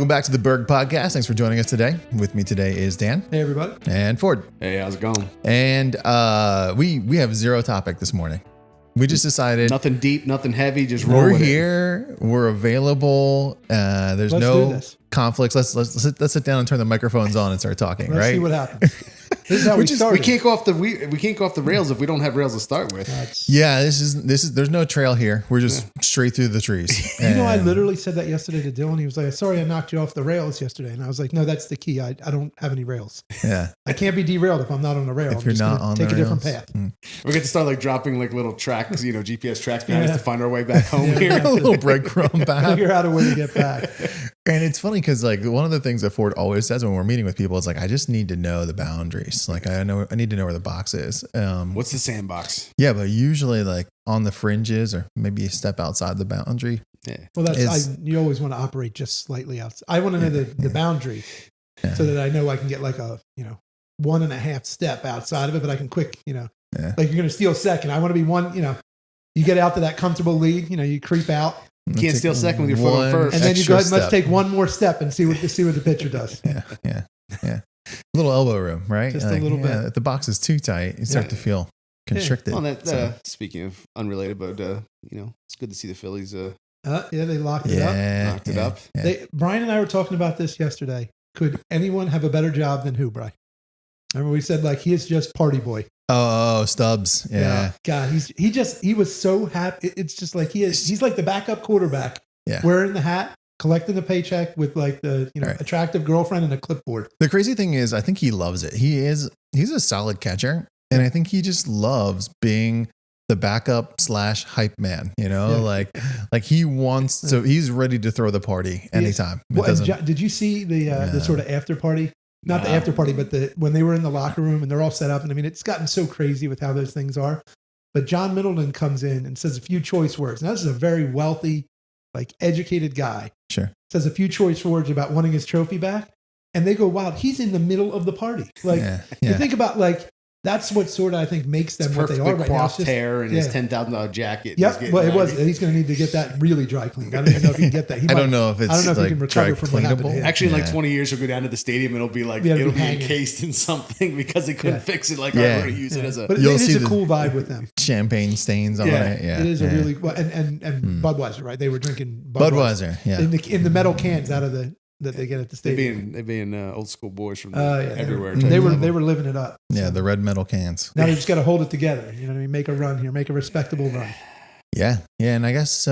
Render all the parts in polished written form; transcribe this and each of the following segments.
Welcome back to the Berg Podcast. Thanks for joining us today. With me today is Dan. Hey, everybody. And Ford. Hey, how's it going? And we have zero topic this morning. We just decided Nothing deep, nothing heavy. Just roll we're with here. We're available. There's Let's no do this. conflicts. Let's sit down and turn the microphones on and start talking. Let's right? see what happens. This is how we started. We can't go off the rails if we don't have rails to start with. Yeah, this is. There's no trail here. We're just straight through the trees. You know, I And- literally said that yesterday to Dylan. He was like, "Sorry, I knocked you off the rails yesterday," and I was like, "No, that's the key. I don't have any rails. Yeah. I can't be derailed if I'm not on a rail. If I'm you're just not gonna on take the a different rails. path." We get to start like dropping like little tracks, GPS tracks behind us Yeah. to find our way back home Yeah. here. A little breadcrumb path. Figure out a way to get back. And it's funny because like one of the things that Ford always says when we're meeting with people is like, I just need to know the boundaries. Like I need to know where the box is. What's the sandbox? Yeah, but usually like on the fringes or maybe a step outside the boundary. Yeah. Well, Is- you always want to operate just slightly outside. I want to know the boundary Yeah. so that I know I can get like a 1.5 step outside of it, but I can quick Yeah. like you're going to steal second. I want to be one. You get out to that comfortable lead. You creep out. You can't steal second with your foot on One first. And then you extra go ahead and let's step. take one more step and see what the pitcher does. Yeah. A little elbow room, right? Just a little bit. If the box is too tight, you start Yeah. to feel constricted. Well, that, So, speaking of unrelated, but it's good to see the Phillies Yeah, they locked it up. knocked it up. Yeah. Brian and I were talking about this yesterday. Could anyone have a better job than who, Brian? Remember we said like he is just party boy. Oh, Stubbs. Yeah. God, he was so happy. It's just like he's like the backup quarterback. Yeah. Wearing the hat, collecting the paycheck with like the Right. attractive girlfriend and a clipboard. The crazy thing is, I think he loves it. He's a solid catcher, and I think he just loves being the backup / hype man. Yeah. Like he wants, so he's ready to throw the party anytime. It Well, and doesn't- did you see the Yeah. sort of after party? Not the No. after party, but when they were in the locker room and they're all set up. And I mean, it's gotten so crazy with how those things are. But John Middleton comes in and says a few choice words. Now, this is a very wealthy, like educated guy. Sure. Says a few choice words about wanting his trophy back. And they go, wow, he's in the middle of the party. Like, Yeah. you Yeah. think about like, that's what sort of, I think, makes them It's what they perfectly are right now. It's coiffed just, hair and yeah. his $10,000 jacket. Yep. He's getting Well, it was. ready. He's going to need to get that really dry cleaned. I don't even know if he can get that. He I might- don't know if it's I don't know if he like can recover dry from what happened to cleanable. him. Actually, in like Yeah. 20 years, he'll go down to the stadium and it'll be like, Yeah, it'll be hanging. encased in something because they couldn't Yeah. fix it. Like, Yeah. I'm going to use it Yeah. as a. But You'll it is see a the- cool vibe with them. champagne stains on Yeah. it. Yeah. It is a yeah. really well, and Budweiser, right? They were drinking Budweiser. Yeah. in the metal cans out of that they get at the They stadium. being old school boys from Yeah, everywhere. They were type they level. were living it up. Yeah. So The red metal cans. now they just got to hold it together. You know what I mean? Make a run here, make a respectable run. Yeah, and I guess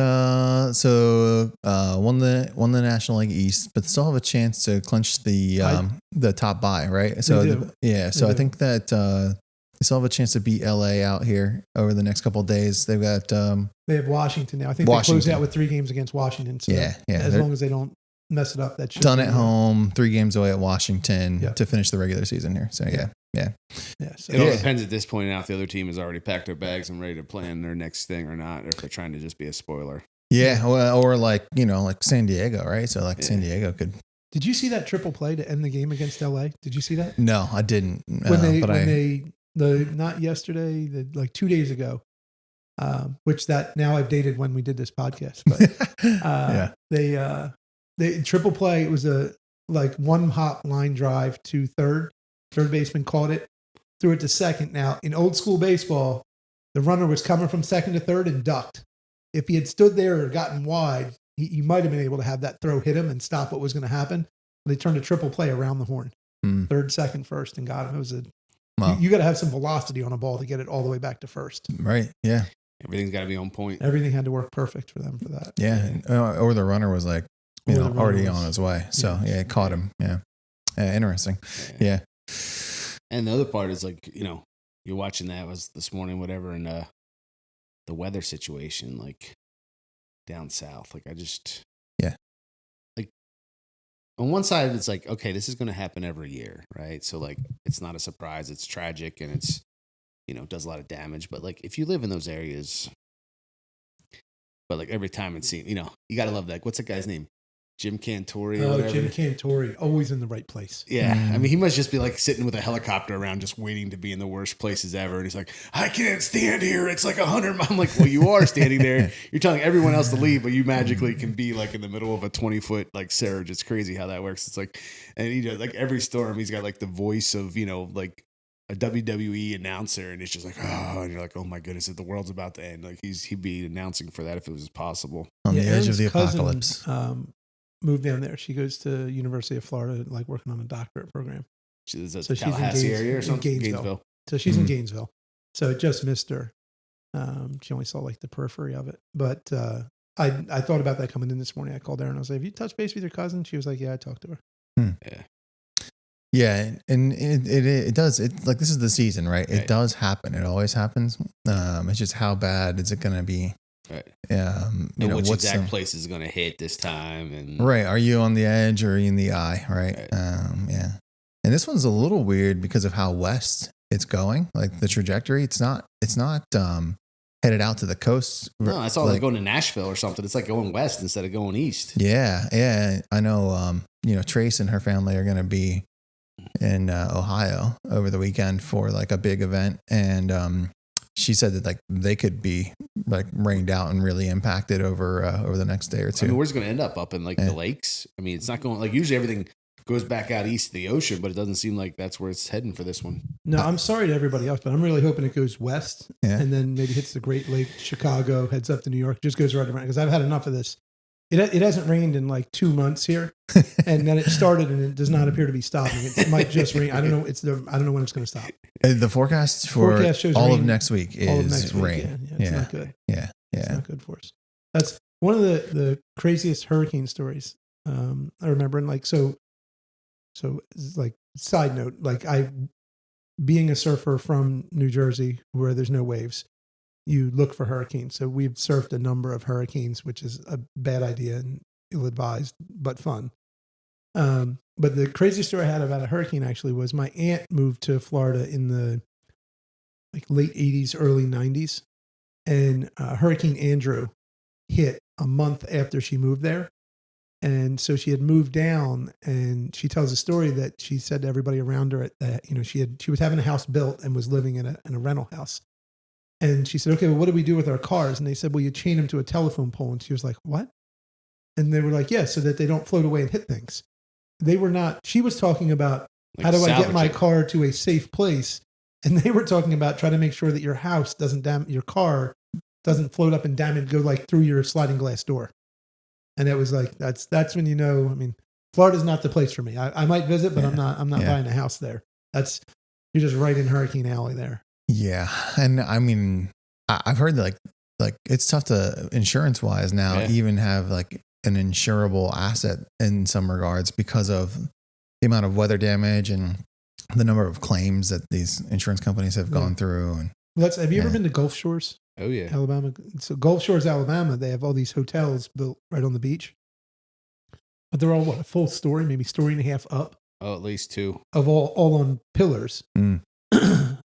won the National League East, but still have a chance to clinch the top bye, right? So do. so They I do. think that they still have a chance to beat LA out here over the next couple of days. They've got They have Washington now. I think they Washington. close out with 3 games against Washington. So Yeah, as they're long as they don't mess it up, that should done be at good. home, 3 games away at Washington Yeah. to finish the regular season here. So yeah. Yeah, so It all Yeah. depends at this point now if the other team has already packed their bags and ready to plan their next thing or not, or if they're trying to just be a spoiler. Yeah, or like like San Diego, right? So like San Diego could. Did you see that triple play to end the game against LA? Did you see that? No, I didn't. Not yesterday, like 2 days ago, which that now I've dated when we did this podcast, but they triple play. It was a like one hop line drive to third baseman caught it, threw it to second. Now in old school baseball, the runner was coming from second to third and ducked. If he had stood there or gotten wide, he might have been able to have that throw hit him and stop what was going to happen. They turned a triple play around the horn, third, second, first, and got him. It was Wow. you got to have some velocity on a ball to get it all the way back to first. Right. Yeah. Everything's got to be on point. Everything had to work perfect for them for that. Yeah. Or the runner was like, Or the runner already was- on his way. So yeah, it caught him. Yeah. Interesting. Yeah. And the other part is like, you're watching that was this morning, whatever, and the weather situation, like down south. Like I just, Yeah. Like on one side, it's like, okay, this is going to happen every year, right? So like, it's not a surprise. It's tragic and it's, does a lot of damage. But like, if you live in those areas, but like every time it seems, you got to love that. What's that guy's name? Jim Cantori or Oh, whatever. Jim Cantori, always in the right place. Yeah. Mm. I mean, he must just be like sitting with a helicopter around just waiting to be in the worst places ever. And he's like, I can't stand here. It's like 100 miles. I'm like, well, you are standing there. You're telling everyone else to leave, but you magically can be like in the middle of a 20-foot like surge. It's crazy how that works. It's like, and he does like every storm, he's got like the voice of, you know, like a WWE announcer. And it's just like, oh, and you're like, oh my goodness, if the world's about to end, like he'd be announcing for that if it was possible. On the edge Erin's of the cousin, apocalypse. Moved down there. She goes to University of Florida, like working on a doctorate program. She's a So she's in Tallahassee area or in something. Gainesville. So she's in Mhm. Gainesville. So it just missed her. She only saw like the periphery of it. But I thought about that coming in this morning. I called Erin. I was like, have you touched base with your cousin? She was like, yeah, I talked to her. Yeah, and it does. It like this is the season, right? It Right. does happen. It always happens. It's just how bad is it going to be? Right. You And know, which what's exact the- place is going to hit this time? And right? Are you on the edge or are you in the eye? Right. Right. Yeah. And this one's a little weird because of how west it's going. Like the trajectory, it's not headed out to the coast. No, I saw like like going to Nashville or something. It's like going west instead of going east. yeah. I know. Trace and her family are going to be in Ohio over the weekend for like a big event, and she said that like they could be like rained out and really impacted over the next day or two. I mean, where's it going to end up in like Yeah. the lakes? I mean, it's not going like usually everything goes back out east to the ocean, but it doesn't seem like that's where it's heading for this one. No, I'm sorry to everybody else, but I'm really hoping it goes west Yeah. and then maybe hits the Great Lake, Chicago, heads up to New York, just goes right around because I've had enough of this. It hasn't rained in like 2 months here, and then it started and it does not appear to be stopping. It might just rain. I don't know. I don't know when it's going to stop. The forecast for Forecast shows all of rain next week All of is next week, rain. Yeah, it's not good. Yeah. It's not good for us. That's one of the craziest hurricane stories I remember. And like so like side note, like being a surfer from New Jersey where there's no waves, you look for hurricanes. So we've surfed a number of hurricanes, which is a bad idea and ill-advised, but fun. But the crazy story I had about a hurricane actually was my aunt moved to Florida in the like late 80s, early 90s. And Hurricane Andrew hit a month after she moved there. And so she had moved down, and she tells a story that she said to everybody around her that, she was having a house built and was living in a rental house. And she said, okay, well, what do we do with our cars? And they said, well, you chain them to a telephone pole. And she was like, what? And they were like, yeah, so that they don't float away and hit things. She was talking about Like how do I get salvage my it. car to a safe place? And they were talking about trying to make sure that your house doesn't your car doesn't float up and go like through your sliding glass door. And it was like, that's when, I mean, Florida's not the place for me. I might visit, but I'm not buying a house there. You're just right in Hurricane Alley there. Yeah. And I mean, I've heard that like it's tough to insurance wise now even have like an insurable asset in some regards because of the amount of weather damage and the number of claims that these insurance companies have gone through. And Have you ever been to Gulf Shores, Oh yeah. Alabama? So Gulf Shores, Alabama, they have all these hotels built right on the beach, but they're all a full story, maybe story and a half up Oh, at least 2. of all on pillars. Mm.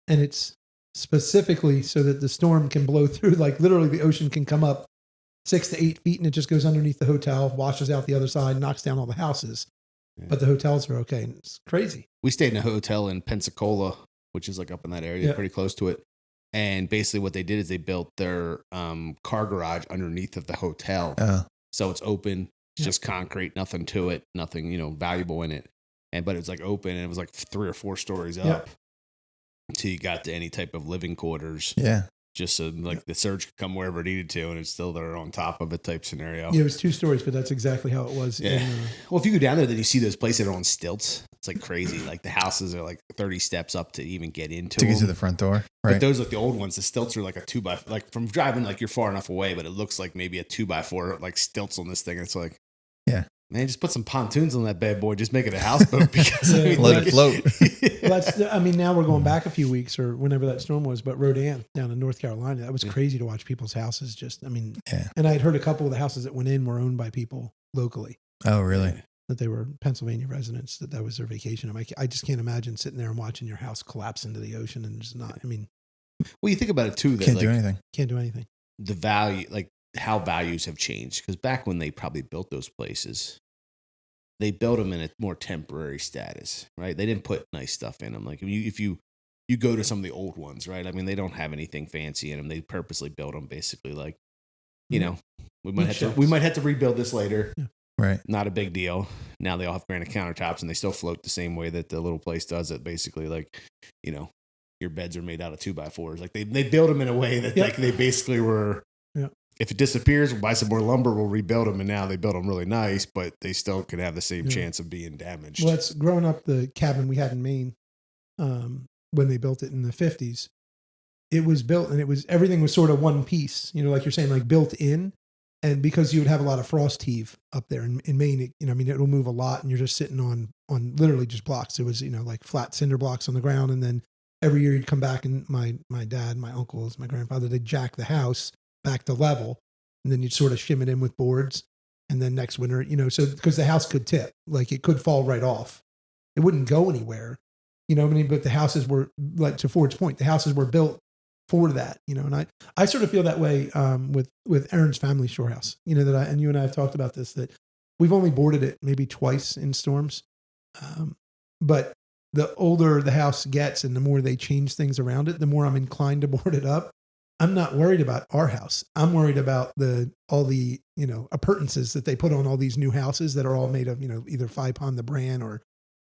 And it's specifically so that the storm can blow through, like literally the ocean can come up 6 to 8 feet and it just goes underneath the hotel, washes out the other side, knocks down all the houses. Yeah. But the hotels are okay. And it's crazy. We stayed in a hotel in Pensacola, which is like up in that area, Yeah. pretty close to it. And basically what they did is they built their car garage underneath of the hotel. So it's open. It's just concrete, nothing to it, nothing, valuable in it. But it was like open and it was like 3 or 4 stories up. Until you got to any type of living quarters. yeah. Just so like the surge could come wherever it needed to, and it's still there on top of it type scenario. Yeah, it was 2 stories, but that's exactly how it was. Yeah. In, Well, if you go down there, then you see those places that are on stilts. It's like crazy. Like the houses are like 30 steps up to even get into To get them. to the front door. But Right. those like the old ones, the stilts are like a 2x, like from driving, like you're far enough away, but it looks like maybe a 2x4, like stilts on this thing. And it's like, Yeah. man, just put some pontoons on that bad boy. Just make it a houseboat because I mean, Let like, it float. well, now we're going back a few weeks or whenever that storm was, but Rodan down in North Carolina, that was crazy to watch people's houses. Yeah. And I had heard a couple of the houses that went in were owned by people locally, Oh, really? that they were Pennsylvania residents, that was their vacation. I just can't imagine sitting there and watching your house collapse into the ocean and just not, Well, you think about it too, that Can't like do anything. can't do anything. the value, like how values have changed. Because back when they probably built those places, they built them in a more temporary status, right? They didn't put nice stuff in them. Like if you go to some of the old ones, right? I mean, they don't have anything fancy in them. They purposely built them basically like, you know, we might have to rebuild this later. Yeah. Right. Not a big deal. Now they all have granite countertops and they still float the same way that the little place does it. Basically, like, you know, your beds are made out of 2x4s. Like they build them in a way that like they basically were. Yeah. If it disappears, we'll buy some more lumber. We'll rebuild them, and now they build them really nice, but they still could have the same chance of being damaged. Well, it's growing up. The cabin we had in Maine, when they built it in the 50s, it was built and everything was sort of one piece. You know, like you're saying, like built in. And because you would have a lot of frost heave up there in Maine, it'll move a lot, and you're just sitting on literally just blocks. It was, like flat cinder blocks on the ground, and then every year you'd come back, and my dad, my uncles, my grandfather, they'd jack the house back to level, and then you'd sort of shim it in with boards, and then next winter, so because the house could tip, like it could fall right off, it wouldn't go anywhere, but the houses were, like to Ford's point, the houses were built for that, and I sort of feel that way with Aaron's family shore house, that and you and I have talked about this, that we've only boarded it maybe twice in storms, but the older the house gets and the more they change things around it, the more I'm inclined to board it up. I'm not worried about our house. I'm worried about all the appurtenances that they put on all these new houses that are all made of either Phi-Pon the brand or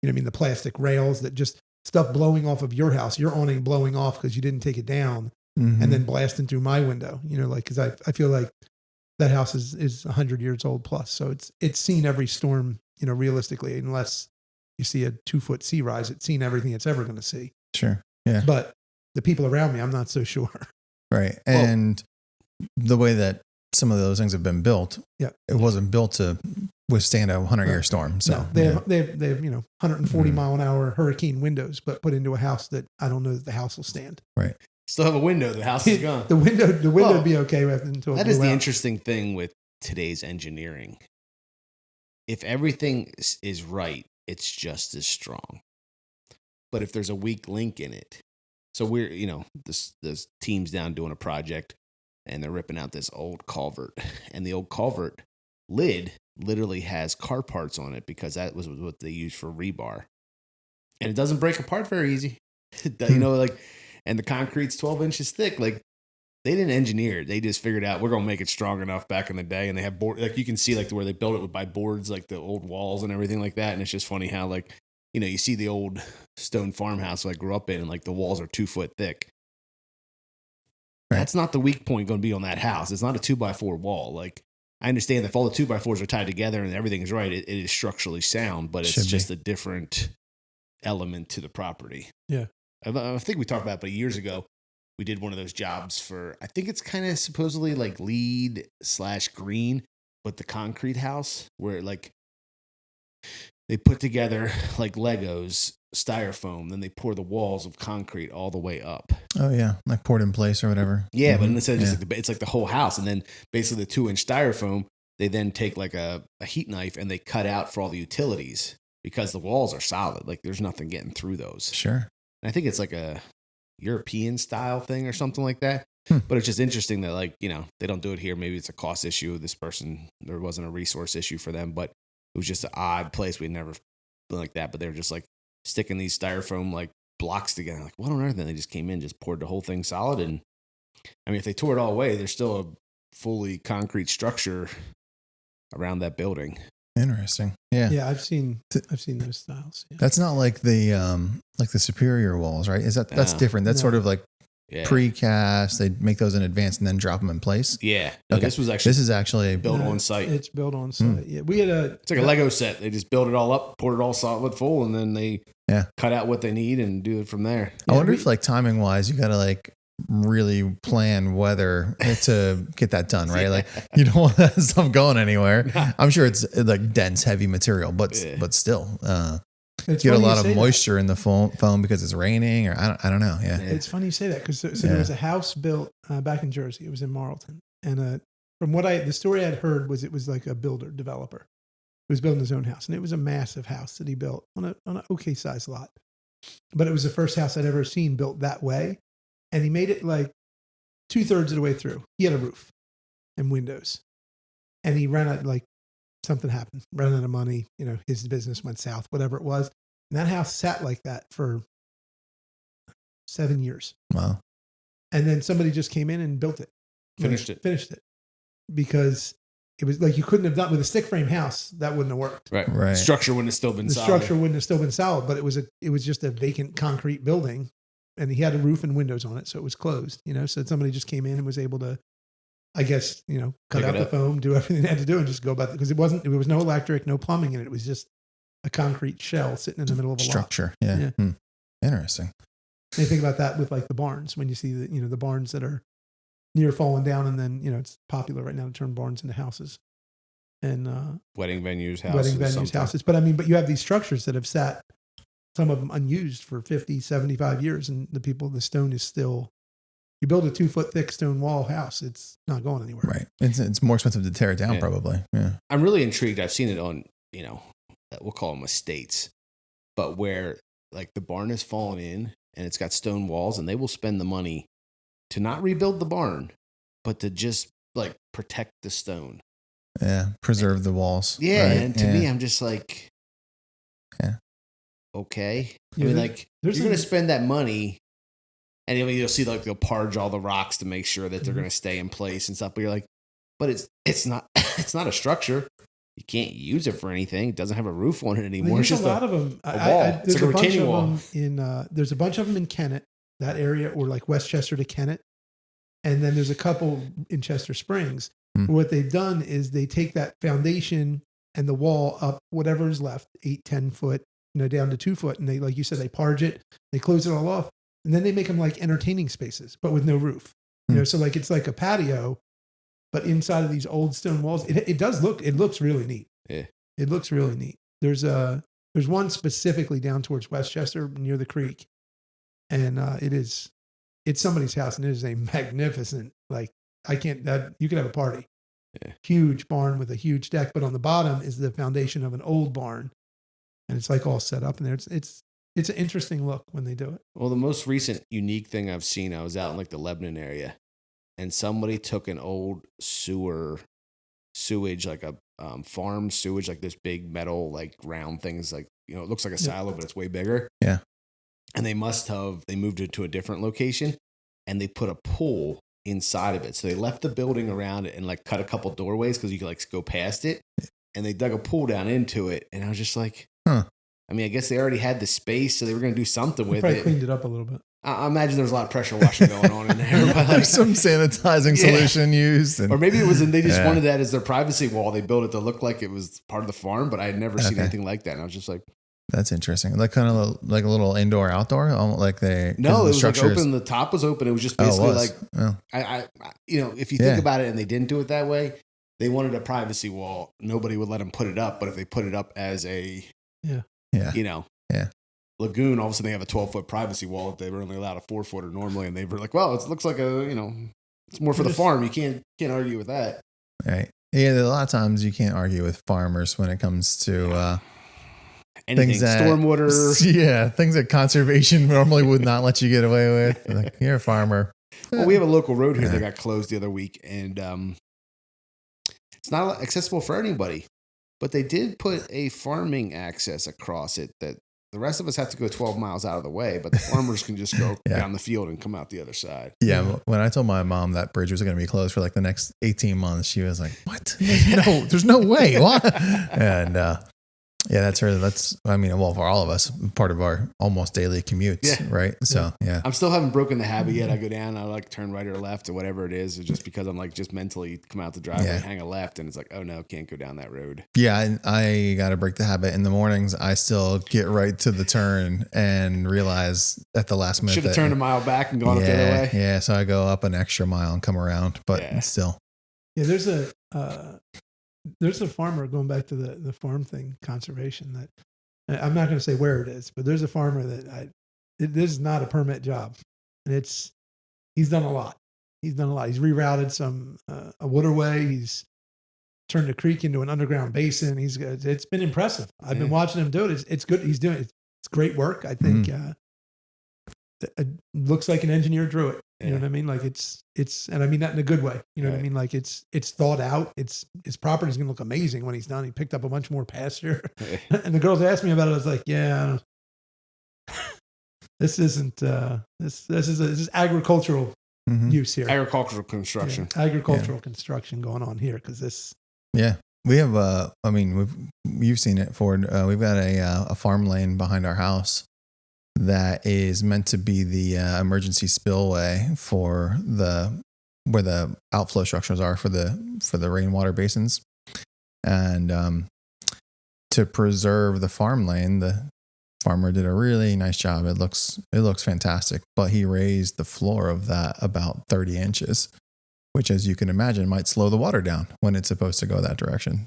the plastic rails that just stuff blowing off of your house, your awning blowing off because you didn't take it down, and then blasting through my window, because I feel like that house is 100 years old plus. So it's seen every storm, realistically, unless you see a 2-foot sea rise, it's seen everything it's ever going to see. Sure. Yeah. But the people around me, I'm not so sure. Right. And the way that some of those things have been built, it wasn't built to withstand a 100-year storm. So no, they have 140 mile an hour hurricane windows, but put into a house that I don't know that the house will stand. Right. Still have a window. The house is gone. the window would be okay until that is the interesting thing with today's engineering. If everything is right, it's just as strong. But if there's a weak link in it, so we're this team's down doing a project, and they're ripping out this old culvert, and the old culvert lid literally has car parts on it because that was what they used for rebar, and it doesn't break apart very easy. And the concrete's 12 inches thick. Like they didn't engineer it; they just figured out we're gonna make it strong enough back in the day. And they have board, like you can see like where they built it by boards, like the old walls and everything like that. And it's just funny how like you see the old stone farmhouse I grew up in, and like the walls are 2 foot thick. Right. That's not the weak point going to be on that house. It's not a 2x4 wall. Like I understand that if all the 2x4s are tied together and everything is right, it is structurally sound, but it's just a different element to the property. Yeah. I think we talked about it, but years ago, we did one of those jobs for, I think it's kind of supposedly like LEED/green, but the concrete house where like they put together like Legos, styrofoam, then they pour the walls of concrete all the way up. Oh yeah, like poured in place or whatever. Yeah, but instead of it's like the whole house, and then basically the 2-inch styrofoam, they then take like a heat knife and they cut out for all the utilities because the walls are solid. Like there's nothing getting through those. Sure. And I think it's like a European style thing or something like that. But it's just interesting that like, they don't do it here. Maybe it's a cost issue. This person, there wasn't a resource issue for them, but it was just an odd place. We'd never been like that, but they were just like sticking these styrofoam like blocks together. Like, what on earth? And they just came in, just poured the whole thing solid. And I mean, if they tore it all away, there's still a fully concrete structure around that building. Interesting. Yeah. Yeah, I've seen those styles. Yeah. That's not like the Superior walls, right? That's different. That's sort of like precast. They make those in advance and then drop them in place. Yeah. No, this is actually built on site. It's built on site. Yeah. We had it's like a Lego set. They just build it all up, pour it all solid full, and then they cut out what they need and do it from there. I wonder if like timing wise, you got to like really plan whether to get that done, right? Like you don't want that stuff going anywhere. I'm sure it's like dense, heavy material, but still, get a lot of moisture in the foam because it's raining, or I don't know. Yeah, it's funny you say that because there was a house built back in Jersey. It was in Marlton, and from what the story I'd heard was it was like a developer who was building his own house, and it was a massive house that he built on an okay sized lot, but it was the first house I'd ever seen built that way. And he made it like 2/3 of the way through. He had a roof and windows. And he ran out like something happened, ran out of money, his business went south, whatever it was. And that house sat like that for 7 years. Wow. And then somebody just came in and built it. Finished it. Because it was like you couldn't have done with a stick frame house, that wouldn't have worked. Right. Structure wouldn't have still been solid. The structure wouldn't have still been solid, but it was just a vacant concrete building, and he had a roof and windows on it, so it was closed, So somebody just came in and was able to, I guess, cut out the foam, do everything they had to do, and just go about it, because there was no electric, no plumbing in it. It was just a concrete shell sitting in the middle of a structure. lot. Yeah. Interesting. And you think about that with like the barns, when you see the barns that are near falling down, and then it's popular right now to turn barns into houses and wedding venues, houses. But you have these structures that have sat, some of them unused, for 50, 75 years, and the stone is still. You build a 2-foot thick stone wall house, it's not going anywhere. Right. It's more expensive to tear it down, probably. Yeah. I'm really intrigued. I've seen it on we'll call them estates, but where like the barn has fallen in and it's got stone walls, and they will spend the money to not rebuild the barn, but to just like protect the stone. Yeah, preserve the walls. Yeah, right? And to me, I'm just like, okay. I mean, like, you're going to spend that money, and you'll see like they'll parge all the rocks to make sure that they're going to stay in place and stuff. But you're like, but it's not it's not a structure. You can't use it for anything. It doesn't have a roof on it anymore. There's a lot of them. A wall. There's a bunch of them in. There's a bunch of them in Kennett, that area, or like Westchester to Kennett, and then there's a couple in Chester Springs. What they've done is they take that foundation and the wall up, whatever is left, 8-10 foot, down to 2 foot, and they, like you said, they parge it, they close it all off, and then they make them like entertaining spaces, but with no roof. So like it's like a patio, but inside of these old stone walls, it looks really neat. Yeah, it looks really neat. There's one specifically down towards Westchester near the creek, and it's somebody's house, and it is a magnificent, like, you could have a party. Yeah. Huge barn with a huge deck, but on the bottom is the foundation of an old barn, and it's like all set up in there. It's an interesting look when they do it. Well, the most recent unique thing I've seen, I was out in like the Lebanon area, and somebody took an old sewage, like a farm sewage, like this big metal, like round things, like, it looks like a silo, but it's way bigger. Yeah. And they moved it to a different location, and they put a pool inside of it. So they left the building around it and like cut a couple doorways because you could like go past it, and they dug a pool down into it. And I was just like, I mean, I guess they already had the space, so they were going to do something with it. Cleaned it up a little bit. I imagine there was a lot of pressure washing going on in there. But there's some sanitizing solution used. Or maybe it was, and they just wanted that as their privacy wall. They built it to look like it was part of the farm, but I had never seen anything like that. And I was just like, that's interesting. Like kind of like a little indoor outdoor, like it was like open. The top was open. It was just basically I if you think about it, and they didn't do it that way, they wanted a privacy wall. Nobody would let them put it up, but if they put it up as a lagoon, all of a sudden they have a 12-foot privacy wall if they were only allowed a 4-footer normally, and they were like, well, it looks like it's more for the farm. You can't argue with that. Right. Yeah, a lot of times you can't argue with farmers when it comes to anything, things that, stormwater. Yeah, things that conservation normally would not let you get away with. Like, you're a farmer. Well, we have a local road here that got closed the other week, and it's not accessible for anybody. But they did put a farming access across it that the rest of us have to go 12 miles out of the way, but the farmers can just go down the field and come out the other side. Yeah. When I told my mom that bridge was going to be closed for like the next 18 months, she was like, what? There's no way. What? And, well, for all of us, part of our almost daily commutes, right? So, I'm still haven't broken the habit yet. I go down, I like turn right or left or whatever it is, just because I'm like just mentally come out the driveway, hang a left, and it's like, oh no, can't go down that road. Yeah, I got to break the habit. In the mornings, I still get right to the turn and realize at the last minute should have turned a mile back and gone up the other way. Yeah, so I go up an extra mile and come around, but still. Yeah, there's a farmer, going back to the farm thing, conservation, that I'm not going to say where it is, but there's a farmer that this is not a permit job, and he's done a lot. He's rerouted a waterway. He's turned a creek into an underground basin. It's been impressive. I've been watching him do it. It's good. He's doing it. It's great work. I think it looks like an engineer drew it. You know what I mean? Like it's, and I mean that in a good way. You know what I mean? Like it's thought out. His property's gonna look amazing when he's done. He picked up a bunch more pasture. And the girls asked me about it. I was like, yeah, this isn't this is agricultural use here. Agricultural construction. Yeah, agricultural construction going on here because this. Yeah, we have. I mean, you've seen it, Ford. We've got a farm lane behind our house that is meant to be the emergency spillway for where the outflow structures are for the rainwater basins, and to preserve the farm lane, the farmer did a really nice job. It looks fantastic, but he raised the floor of that about 30 inches, which, as you can imagine, might slow the water down when it's supposed to go that direction.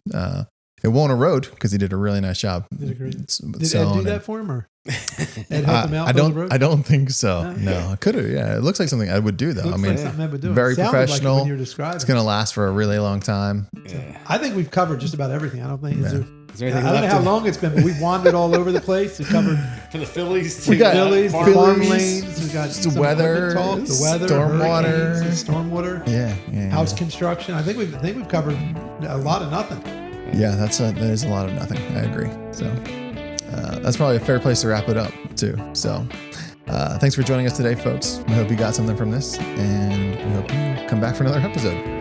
It won't erode because he did a really nice job. Did Ed do that for him, or Ed helped him out? I don't think so. No, I could have. Yeah, it looks like something Ed would do, though. I mean, like something Ed would do. Very professional. Like when you're describing. It's going to last for a really long time. Yeah. I think we've covered just about everything. I don't think is there anything I don't know how long it's been, but we've wandered all over the place. We covered for the Phillies. We got farm lanes. We got the weather, stormwater. Yeah. House construction. I think we've covered a lot of nothing. Yeah, that is a lot of nothing. I agree. So that's probably a fair place to wrap it up too. So thanks for joining us today, folks. We hope you got something from this, and we hope you come back for another episode.